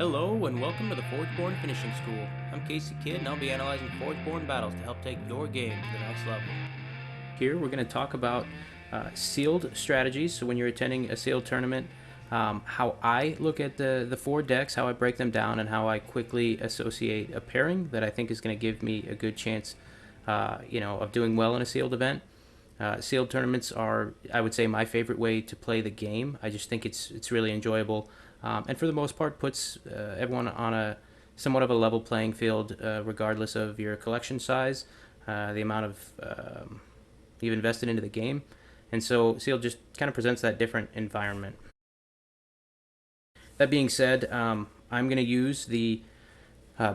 Hello and welcome to the Forgeborn Finishing School. I'm Kckid and I'll be analyzing Forgeborn battles to help take your game to the next level. Here we're going to talk about sealed strategies. So when you're attending a sealed tournament, how I look at the four decks, how I break them down, and how I quickly associate a pairing that I think is going to give me a good chance, of doing well in a sealed event. Sealed tournaments are, I would say, my favorite way to play the game. I just think it's really enjoyable, and for the most part, puts everyone on a somewhat of a level playing field, regardless of your collection size, the amount of you've invested into the game, and so sealed just kind of presents that different environment. That being said, I'm going to use the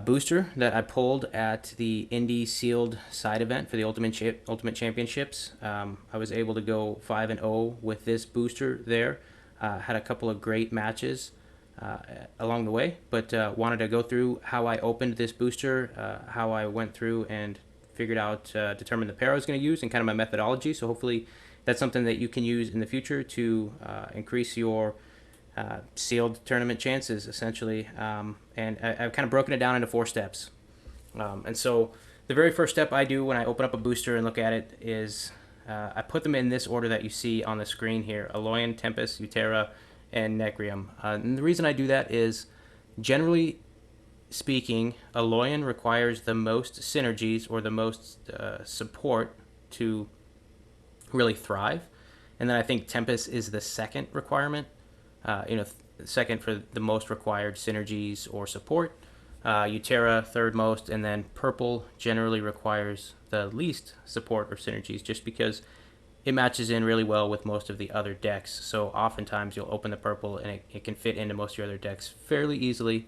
booster that I pulled at the Indy sealed side event for the Ultimate Championships. I was able to go 5-0 with this booster there. Had a couple of great matches along the way, but wanted to go through how I opened this booster, how I went through and figured out, determined the pair I was going to use, and kind of my methodology. So hopefully that's something that you can use in the future to increase your sealed tournament chances, essentially. And I've kind of broken it down into 4 steps. And so the very first step I do when I open up a booster and look at it is I put them in this order that you see on the screen here: Aloyan, Tempest, Utera, and Necrium. And the reason I do that is, generally speaking, Aloyan requires the most synergies or the most support to really thrive. And then I think Tempest is the second requirement. Second for the most required synergies or support. Utera third most, and then purple generally requires the least support or synergies, just because it matches in really well with most of the other decks. So oftentimes you'll open the purple and it can fit into most of your other decks fairly easily.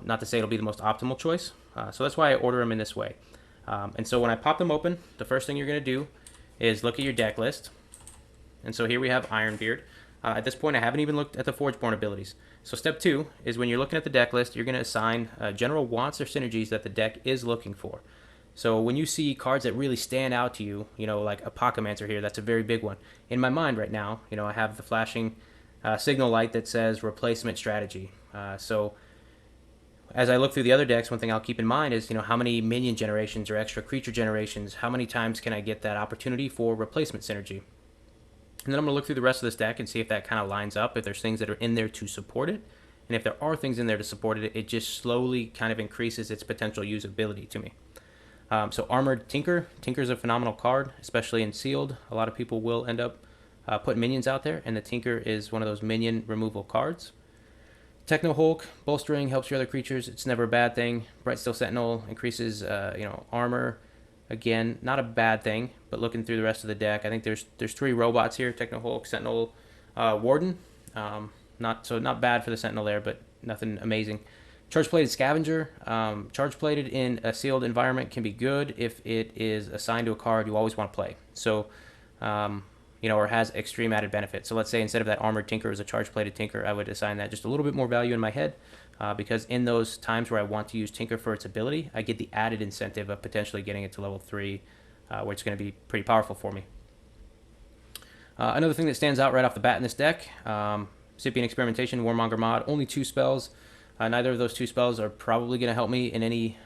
Not to say it'll be the most optimal choice. So that's why I order them in this way. And so when I pop them open, the first thing you're going to do is look at your deck list. And so here we have Ironbeard. At this point, I haven't even looked at the Forgeborn abilities. So step 2 is, when you're looking at the deck list, you're going to assign general wants or synergies that the deck is looking for. So when you see cards that really stand out to you, like a Pokemancer here, that's a very big one. In my mind right now, I have the flashing signal light that says replacement strategy. So as I look through the other decks, one thing I'll keep in mind is, how many minion generations or extra creature generations, how many times can I get that opportunity for replacement synergy? And then I'm going to look through the rest of this deck and see if that kind of lines up, if there's things that are in there to support it. And if there are things in there to support it, it just slowly kind of increases its potential usability to me. So Armored Tinker. Tinker's a phenomenal card, especially in Sealed. A lot of people will end up putting minions out there, and the Tinker is one of those minion removal cards. Techno Hulk, bolstering, helps your other creatures. It's never a bad thing. Bright Steel Sentinel increases armor. Again, not a bad thing, but looking through the rest of the deck, I think there's 3 robots here: Techno Hulk, Sentinel, Warden. Not bad for the Sentinel there, but nothing amazing. Charge Plated Scavenger. Charge Plated in a sealed environment can be good if it is assigned to a card you always want to play. So, or has extreme added benefit. So let's say instead of that Armored Tinker as a Charge Plated Tinker, I would assign that just a little bit more value in my head. Because in those times where I want to use Tinker for its ability, I get the added incentive of potentially getting it to level 3, where it's going to be pretty powerful for me. Another thing that stands out right off the bat in this deck, Sipient Experimentation, Warmonger Mod, only 2 spells. Neither of those 2 spells are probably going to help me in any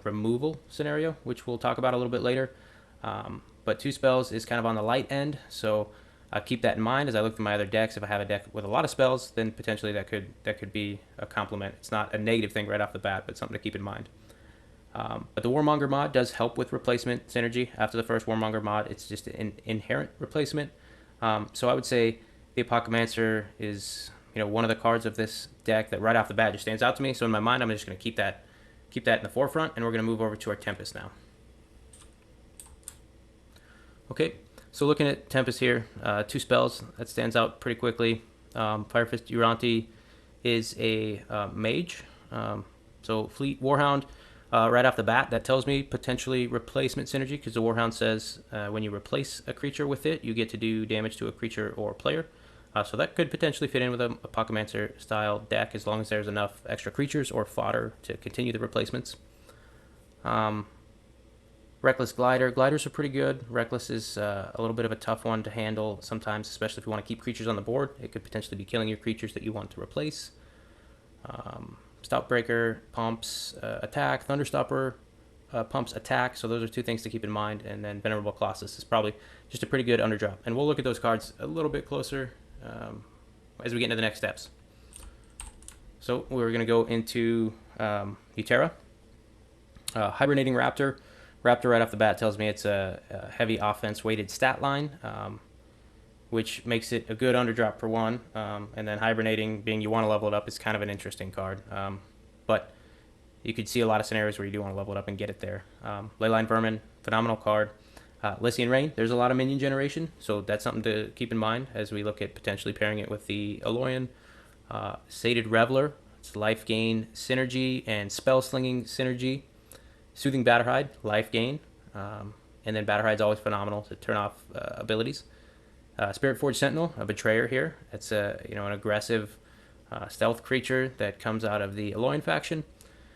removal scenario, which we'll talk about a little bit later. But 2 spells is kind of on the light end, so keep that in mind as I look through my other decks. If I have a deck with a lot of spells, then potentially that could be a compliment. It's not a negative thing right off the bat, but something to keep in mind. But the Warmonger mod does help with replacement synergy. After the first Warmonger mod, it's just an inherent replacement. So I would say the Apocalypser is one of the cards of this deck that right off the bat just stands out to me. So in my mind, I'm just going to keep that in the forefront, and we're going to move over to our Tempest now. Okay. So looking at Tempest here, 2 spells, that stands out pretty quickly. Firefist Uranti is a mage. So Fleet Warhound, right off the bat, that tells me potentially replacement synergy, because the Warhound says when you replace a creature with it, you get to do damage to a creature or player. So that could potentially fit in with a Pokemancer style deck, as long as there's enough extra creatures or fodder to continue the replacements. Reckless Glider. Gliders are pretty good. Reckless is a little bit of a tough one to handle sometimes, especially if you want to keep creatures on the board. It could potentially be killing your creatures that you want to replace. Stoutbreaker pumps attack, Thunderstopper pumps attack. So those are two things to keep in mind. And then Venerable Colossus is probably just a pretty good underdrop. And we'll look at those cards a little bit closer as we get into the next steps. So we're going to go into Utera. Hibernating Raptor. Raptor right off the bat tells me it's a heavy offense weighted stat line, which makes it a good underdrop for one. And then Hibernating, being you want to level it up, is kind of an interesting card. But you could see a lot of scenarios where you do want to level it up and get it there. Leyline Vermin, phenomenal card. Lycian Rain, there's a lot of minion generation, so that's something to keep in mind as we look at potentially pairing it with the Aloyan. Sated Reveler, it's life gain synergy and spell slinging synergy. Soothing Batterhide, life gain, and then Batterhide's always phenomenal to turn off abilities. Spirit Forge Sentinel, a Betrayer here. It's an aggressive stealth creature that comes out of the Aloyan faction.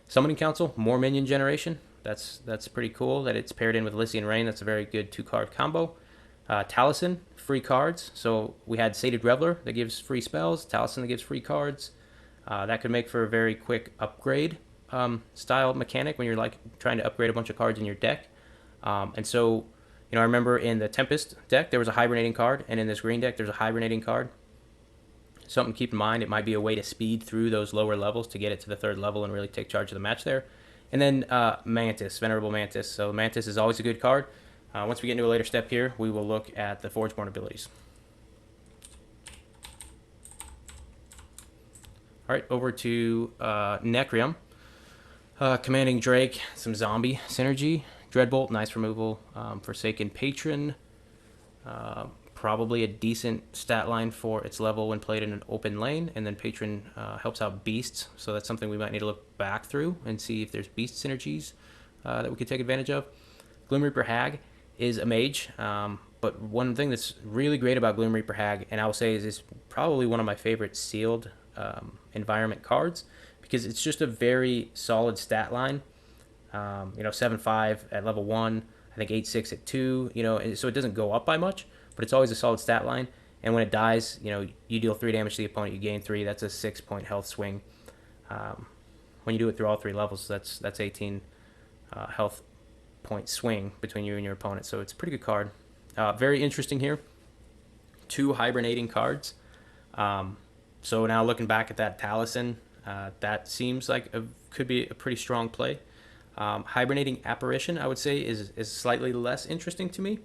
Summoning Council, more minion generation. That's pretty cool that it's paired in with Lycian Rain. That's a very good 2-card combo. Taliesin, free cards. So we had Sated Reveler that gives free spells. Taliesin that gives free cards. That could make for a very quick upgrade style mechanic when you're like trying to upgrade a bunch of cards in your deck. And so, I remember in the Tempest deck there was a hibernating card, and in this green deck there's a hibernating card. Something to keep in mind. It might be a way to speed through those lower levels to get it to the 3rd level and really take charge of the match there. And then Mantis, Venerable Mantis. So Mantis is always a good card. Once we get into a later step here, we will look at the Forgeborn abilities. All right, over to Necrium. Commanding Drake, some zombie synergy. Dreadbolt, nice removal. Forsaken Patron, probably a decent stat line for its level when played in an open lane. And then Patron helps out beasts, so that's something we might need to look back through and see if there's beast synergies that we could take advantage of. Gloom Reaper Hag is a mage, but one thing that's really great about Gloom Reaper Hag, and I will say is probably one of my favorite sealed environment cards, because it's just a very solid stat line. 7-5 at level 1, I think 8-6 at 2, so it doesn't go up by much, but it's always a solid stat line. And when it dies, you deal 3 damage to the opponent, you gain 3. That's a 6-point health swing. When you do it through all 3 levels, that's 18 health point swing between you and your opponent. So it's a pretty good card. Very interesting here. 2 hibernating cards. So now looking back at that Taliesin, that seems like could be a pretty strong play. Hibernating Apparition, I would say, is slightly less interesting to me.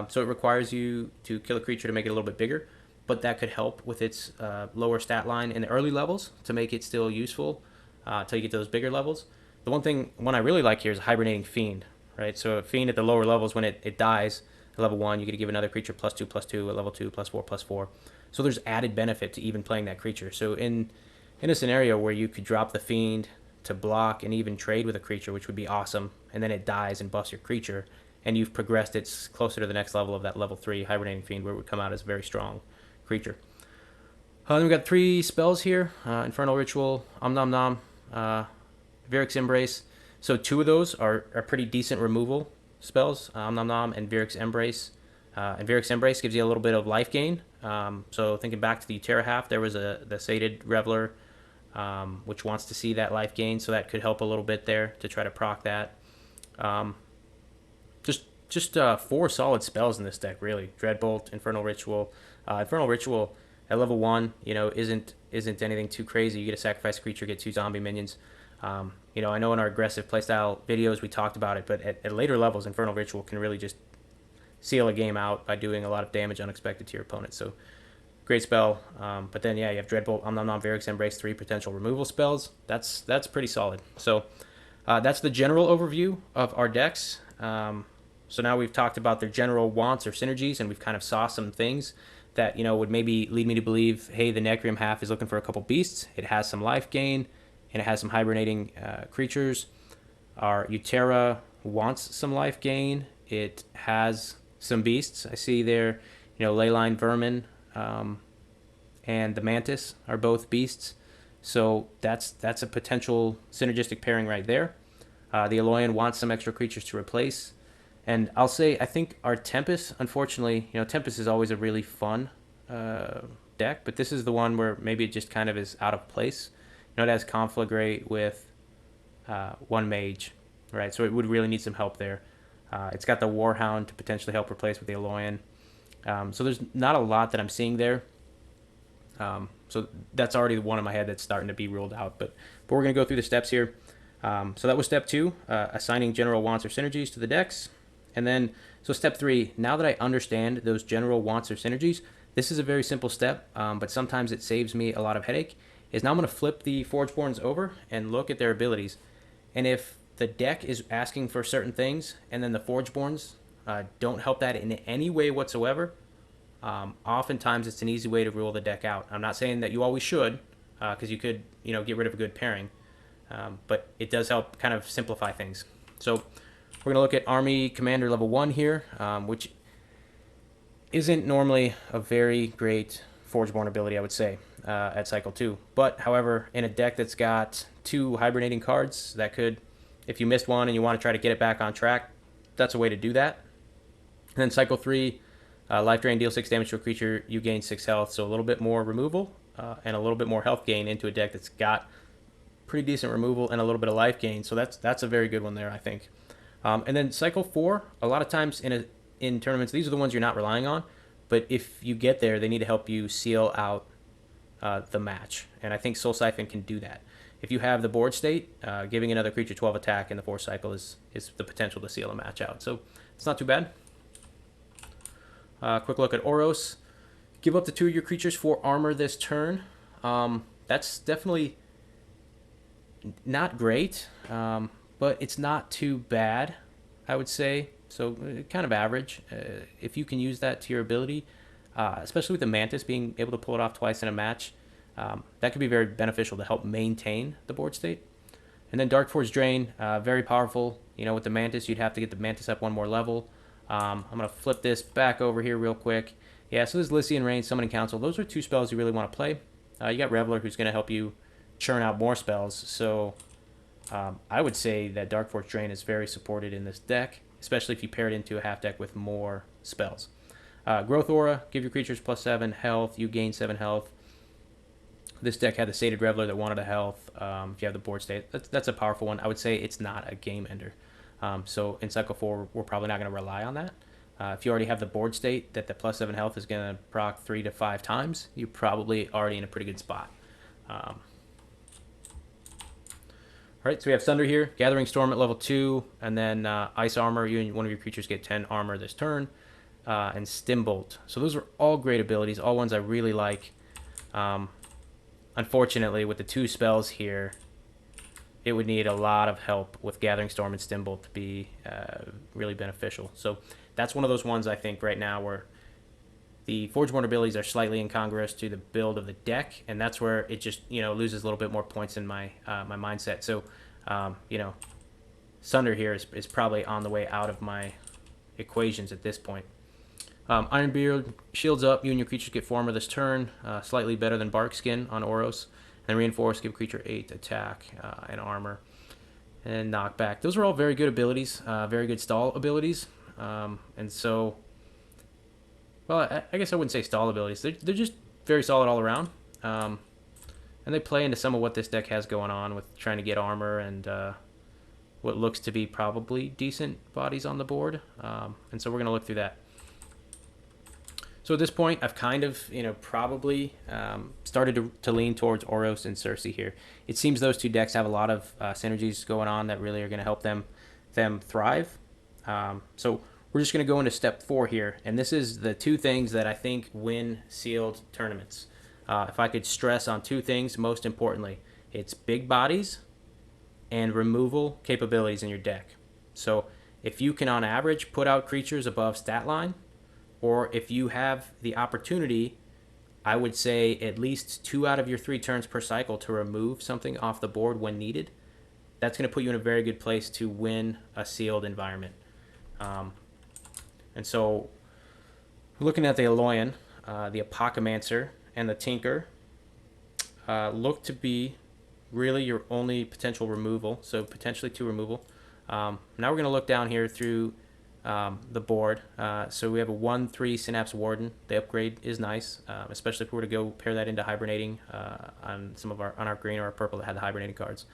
So it requires you to kill a creature to make it a little bit bigger, but that could help with its lower stat line in the early levels to make it still useful until you get to those bigger levels. The one I really like here is Hibernating Fiend, right? So a Fiend at the lower levels, when it dies at level 1, you get to give another creature +2/+2 at level 2, +4/+4. So there's added benefit to even playing that creature. So in a scenario where you could drop the Fiend to block and even trade with a creature, which would be awesome, and then it dies and buffs your creature, and you've progressed it closer to the next level of that level 3 Hibernating Fiend, where it would come out as a very strong creature. Then we've got 3 spells here. Infernal Ritual, Nom Nom, Vyrix Embrace. So 2 of those are pretty decent removal spells, Nom Nom and Vyrix Embrace. And Vyrix Embrace gives you a little bit of life gain. So thinking back to the Utera half, there was the Sated Reveler, which wants to see that life gain, so that could help a little bit there to try to proc that. Just 4 solid spells in this deck, really. Dreadbolt, Infernal Ritual. Infernal Ritual at level 1, isn't anything too crazy. You get a sacrifice creature, get 2 zombie minions. I know in our aggressive playstyle videos we talked about it, but at later levels, Infernal Ritual can really just seal a game out by doing a lot of damage unexpected to your opponent. So great spell. But then, you have Dreadbolt, Nom Nom, Vyrix Embrace, 3 potential removal spells. That's pretty solid. So that's the general overview of our decks. So now we've talked about their general wants or synergies, and we've kind of saw some things that, would maybe lead me to believe, hey, the Necrium half is looking for a couple beasts. It has some life gain, and it has some hibernating creatures. Our Utera wants some life gain. It has some beasts. I see there, Leyline Vermin and the Mantis are both beasts. So that's a potential synergistic pairing right there. The Aloyan wants some extra creatures to replace. And I'll say, I think our Tempest, unfortunately, Tempest is always a really fun deck, but this is the one where maybe it just kind of is out of place. it has Conflagrate with one mage, right? So it would really need some help there. It's got the Warhound to potentially help replace with the Aloyan. So there's not a lot that I'm seeing there. So that's already one in my head that's starting to be ruled out. But we're going to go through the steps here. So that was step 2, assigning general wants or synergies to the decks. And then, so step 3, now that I understand those general wants or synergies, this is a very simple step, but sometimes it saves me a lot of headache, is now I'm going to flip the Forgeborns over and look at their abilities. And if the deck is asking for certain things and then the Forgeborns don't help that in any way whatsoever, oftentimes it's an easy way to rule the deck out. I'm not saying that you always should, because you could, get rid of a good pairing, but it does help kind of simplify things. So we're going to look at Army Commander level 1 here, which isn't normally a very great Forgeborn ability, I would say, at Cycle 2. But, however, in a deck that's got 2 hibernating cards, that could, if you missed one and you want to try to get it back on track, that's a way to do that. And then Cycle 3, Life Drain, deal 6 damage to a creature, you gain 6 health, so a little bit more removal and a little bit more health gain into a deck that's got pretty decent removal and a little bit of life gain, so that's a very good one there, I think. And then Cycle 4, a lot of times in tournaments, these are the ones you're not relying on, but if you get there, they need to help you seal out the match, and I think Soul Siphon can do that. If you have the board state, giving another creature 12 attack in the 4th cycle is the potential to seal a match out, so it's not too bad. Quick look at Oros. Give up to 2 of your creatures for armor this turn. That's definitely not great, but it's not too bad, I would say. So kind of average. If you can use that to your ability, especially with the Mantis being able to pull it off twice in a match, that could be very beneficial to help maintain the board state. And then Dark Force Drain, very powerful. With the Mantis, you'd have to get the Mantis up one more level. I'm going to flip this back over here real quick. Yeah, so this Lycian Rain, Summoning Council, those are 2 spells you really want to play. You got Reveler, who's going to help you churn out more spells, so I would say that Dark Force Drain is very supported in this deck, especially if you pair it into a half deck with more spells. Growth Aura, give your creatures +7 health, you gain 7 health. This deck had the Sated Reveler that wanted a health. If you have the board state, that's a powerful one. I would say it's not a game ender. So in Cycle 4, we're probably not going to rely on that. If you already have the board state that the +7 health is going to proc 3 to 5 times, you're probably already in a pretty good spot. All right, so we have Thunder here, Gathering Storm at level 2, and then Ice Armor. You and one of your creatures get 10 armor this turn, and Stimbolt. So those are all great abilities, all ones I really like. Unfortunately, with the 2 spells here, it would need a lot of help with Gathering Storm and Stimbolt to be really beneficial. So that's one of those ones I think right now where the Forgeborn abilities are slightly incongruous to the build of the deck, and that's where it just loses a little bit more points in my my mindset. So Sunder here is probably on the way out of my equations at this point. Ironbeard, shields up, you and your creatures get 4 armor this turn, slightly better than Barkskin on Oros. And Reinforce, give creature 8 attack and armor. And Knockback. Those are all very good abilities, very good stall abilities. And so, well, I guess I wouldn't say stall abilities. They're just very solid all around. And they play into some of what this deck has going on with trying to get armor and what looks to be probably decent bodies on the board. And so we're going to look through that. So at this point, I've kind of, probably started to lean towards Oros and Cersei here. It seems those 2 decks have a lot of synergies going on that really are going to help them thrive. So we're just going to go into step 4 here, and this is the 2 things that I think win sealed tournaments. If I could stress on 2 things, most importantly, it's big bodies and removal capabilities in your deck. So if you can, on average, put out creatures above stat line, or if you have the opportunity, I would say at least 2 out of your 3 turns per cycle to remove something off the board when needed, that's going to put you in a very good place to win a sealed environment. And so, looking at the Aloyan, the Apocamancer, and the Tinker look to be really your only potential removal, so potentially 2 removal. Now we're going to look down here through the board. So we have a 1/3 Synapse Warden. The upgrade is nice, especially if we were to go pair that into hibernating on some of our green or our purple that had the hibernating cards.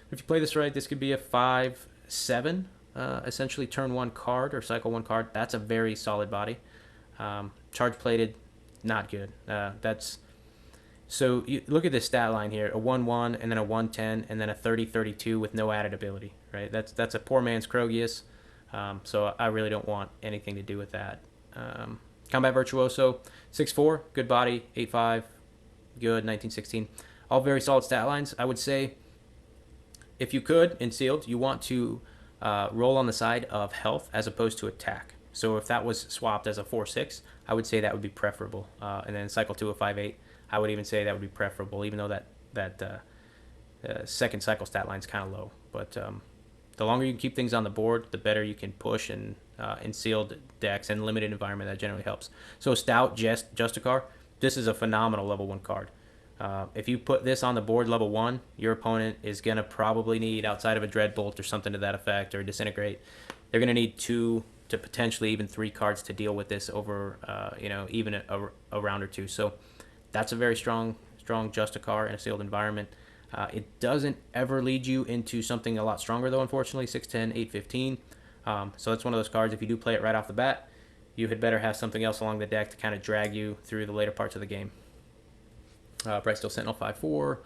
If you play this right, this could be a 5/7, essentially turn one card or cycle one card. That's a very solid body. Charge plated, not good. So you look at this stat line here: a 1/1, and then a 1/10, and then a 30/32 with no added ability. Right? That's a poor man's Krogius. So I really don't want anything to do with that. Combat Virtuoso, 6'4", good body, 8'5", good, 1916. All very solid stat lines. I would say, if you could, in sealed, you want to roll on the side of health as opposed to attack. So if that was swapped as a 4/6, I would say that would be preferable. And then cycle 2 of 5/8, I would even say that would be preferable, even though that second cycle stat line is kind of low. But the longer you can keep things on the board, the better you can push in sealed decks and limited environment. That generally helps. So Stout Justicar, this is a phenomenal level 1 card. If you put this on the board level 1, your opponent is going to probably need, outside of a Dreadbolt or something to that effect, or Disintegrate, they're going to need 2 to potentially even 3 cards to deal with this over, even a round or 2. So that's a very strong Justicar in a sealed environment. It doesn't ever lead you into something a lot stronger, though, unfortunately. 6'10", 8'15". So that's one of those cards, if you do play it right off the bat, you had better have something else along the deck to kind of drag you through the later parts of the game. Brightsteel Sentinel 5'4",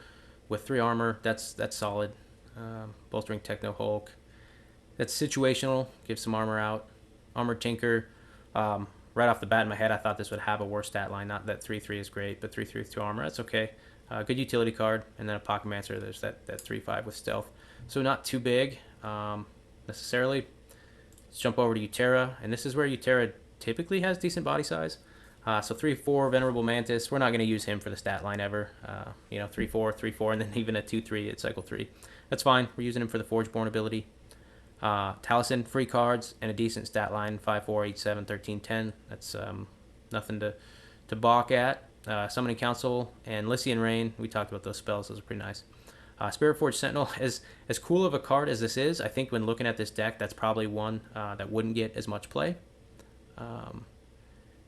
with 3 armor. That's solid. Bolstering Techno Hulk. That's situational. Gives some armor out. Armored Tinker. Right off the bat in my head, I thought this would have a worse stat line. Not that 3/3 is great, but 3/3 with 2 armor, that's okay. Good utility card. And then a Pocketmancer, there's that 3/5 with stealth. So not too big necessarily. Let's jump over to Utera. And this is where Utera typically has decent body size. So 3/4 Venerable Mantis. We're not going to use him for the stat line ever. 3/4, 3/4, and then even a 2/3 at cycle 3. That's fine. We're using him for the Forgeborn ability. Taliesin, free cards, and a decent stat line, 5/4, 8/7, 13/10. That's nothing to balk at. Summoning Council and Lycian Rain. We talked about those spells. Those are pretty nice. Spiritforge Sentinel, as cool of a card as this is, I think when looking at this deck, that's probably one that wouldn't get as much play.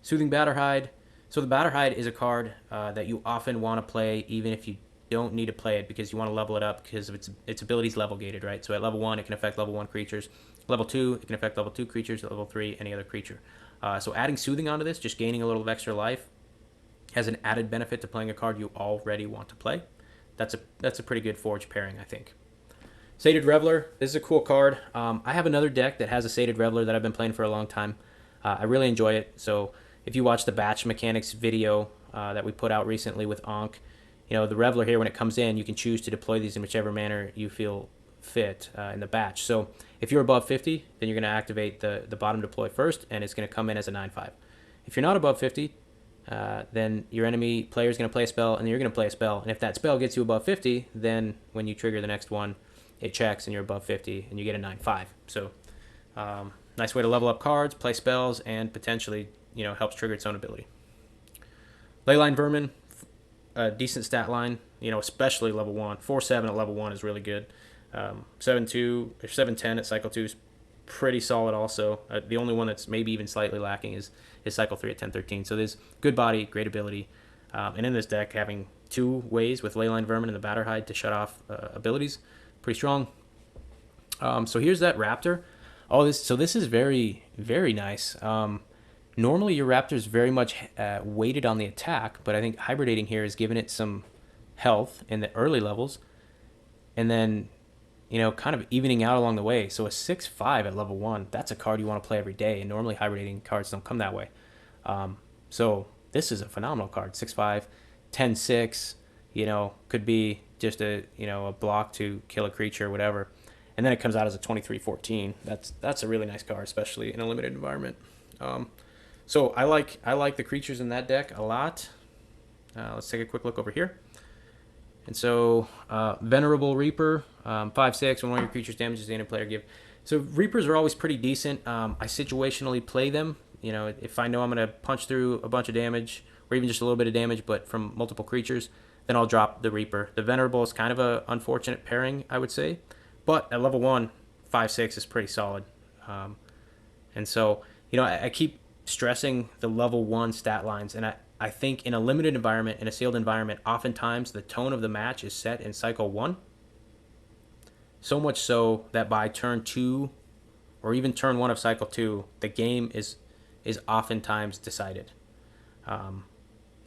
Soothing Batterhide. So the Batterhide is a card that you often want to play even if you don't need to play it, because you want to level it up because of its abilities level gated, right? So at level 1, it can affect level 1 creatures. Level 2, it can affect level 2 creatures. At level 3, any other creature. So adding Soothing onto this, just gaining a little of extra life, has an added benefit to playing a card you already want to play. That's a pretty good Forge pairing, I think. Sated Reveler. This is a cool card. I have another deck that has a Sated Reveler that I've been playing for a long time. I really enjoy it. So if you watch the batch mechanics video that we put out recently with Ankh, the Reveler here, when it comes in, you can choose to deploy these in whichever manner you feel fit in the batch. So if you're above 50, then you're going to activate the bottom deploy first, and it's going to come in as a 9/5. If you're not above 50, then your enemy player is going to play a spell, and you're going to play a spell. And if that spell gets you above 50, then when you trigger the next one, it checks, and you're above 50, and you get a 9/5. So nice way to level up cards, play spells, and potentially helps trigger its own ability. Leyline Vermin, a decent stat line, especially level 1. 4/7 at level 1 is really good. 7/2 or 7/10 at cycle 2 is pretty solid also. The only one that's maybe even slightly lacking is cycle 3 at 10/13. So there's good body, great ability. And in this deck, having 2 ways with Leyline Vermin and the Batterhide to shut off abilities, pretty strong. So here's that Raptor. This is very, very nice. Normally your Raptor is very much weighted on the attack, but I think hibernating here has given it some health in the early levels, and then kind of evening out along the way. So a 6/5 at level 1, that's a card you want to play every day, and normally hibernating cards don't come that way. So this is a phenomenal card. 6/5, 10/6, could be just a block to kill a creature or whatever. And then it comes out as a 23/14. That's a really nice card, especially in a limited environment. So I like the creatures in that deck a lot. Let's take a quick look over here. And so Venerable Reaper, 5/6. When one of your creatures damages the enemy player, give. So Reapers are always pretty decent. I situationally play them. If I know I'm going to punch through a bunch of damage, or even just a little bit of damage, but from multiple creatures, then I'll drop the Reaper. The Venerable is kind of a unfortunate pairing, I would say. But at level 1, 5/6 is pretty solid. And so, I keep stressing the level 1 stat lines, and I think in a limited environment, in a sealed environment, oftentimes the tone of the match is set in cycle 1. So much so that by turn 2 or even turn 1 of cycle 2, the game is oftentimes decided.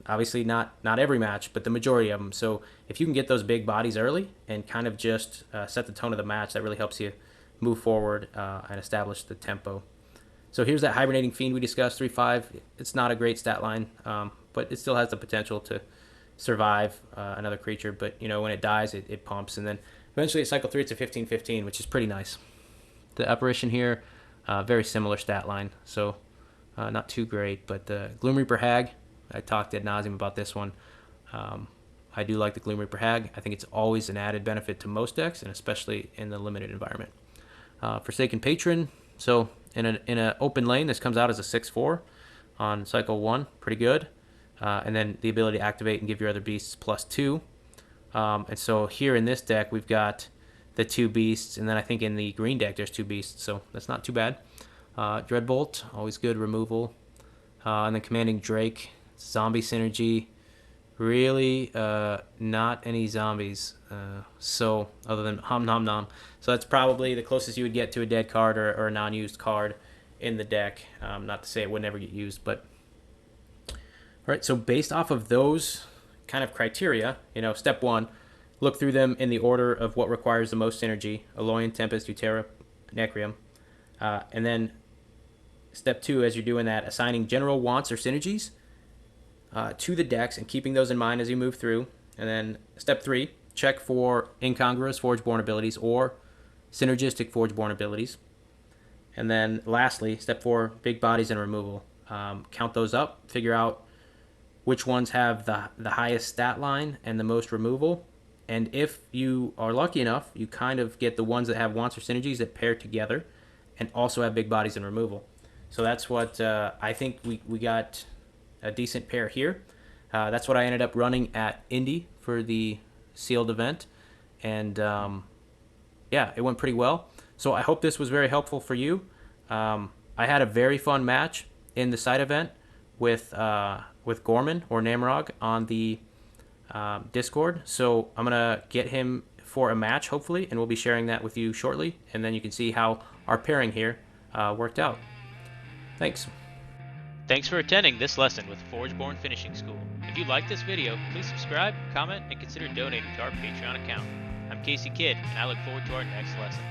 Obviously not every match, but the majority of them. So if you can get those big bodies early and kind of just set the tone of the match, that really helps you move forward and establish the tempo. So here's that hibernating fiend we discussed, 3-5. It's not a great stat line, but it still has the potential to survive another creature. But when it dies, it pumps, and then eventually at cycle 3 it's a 15-15, which is pretty nice. The apparition here, very similar stat line, so not too great. But the Gloom Reaper Hag, I talked ad nauseum about this one. I do like the Gloom Reaper Hag. I think it's always an added benefit to most decks, and especially in the limited environment. Forsaken Patron, so in an open lane, this comes out as a 6/4 on cycle 1, pretty good. And then the ability to activate and give your other beasts +2. And so here in this deck, we've got the 2 beasts, and then I think in the green deck there's 2 beasts, so that's not too bad. Dreadbolt, always good removal. And then Commanding Drake, zombie synergy. Really not any zombies, so other than Hom Nom Nom. So that's probably the closest you would get to a dead card or a non-used card in the deck. Not to say it would never get used, but all right. So based off of those kind of criteria, step 1, look through them in the order of what requires the most synergy: Alolan, Tempest, Utera, Necrium. And then step 2, as you're doing that, assigning general wants or synergies to the decks and keeping those in mind as you move through. And then step 3, check for incongruous Forgeborn abilities or synergistic Forgeborn abilities. And then lastly, step 4, big bodies and removal. Count those up, figure out which ones have the highest stat line and the most removal. And if you are lucky enough, you kind of get the ones that have wants or synergies that pair together and also have big bodies and removal. So that's what I think we got a decent pair here. That's what I ended up running at Indy for the sealed event. And yeah, it went pretty well. So I hope this was very helpful for you. I had a very fun match in the side event with Gorman or Namrog on the Discord. So I'm going to get him for a match, hopefully, and we'll be sharing that with you shortly. And then you can see how our pairing here worked out. Thanks. Thanks for attending this lesson with Forgeborn Finishing School. If you liked this video, please subscribe, comment, and consider donating to our Patreon account. I'm Kckid, and I look forward to our next lesson.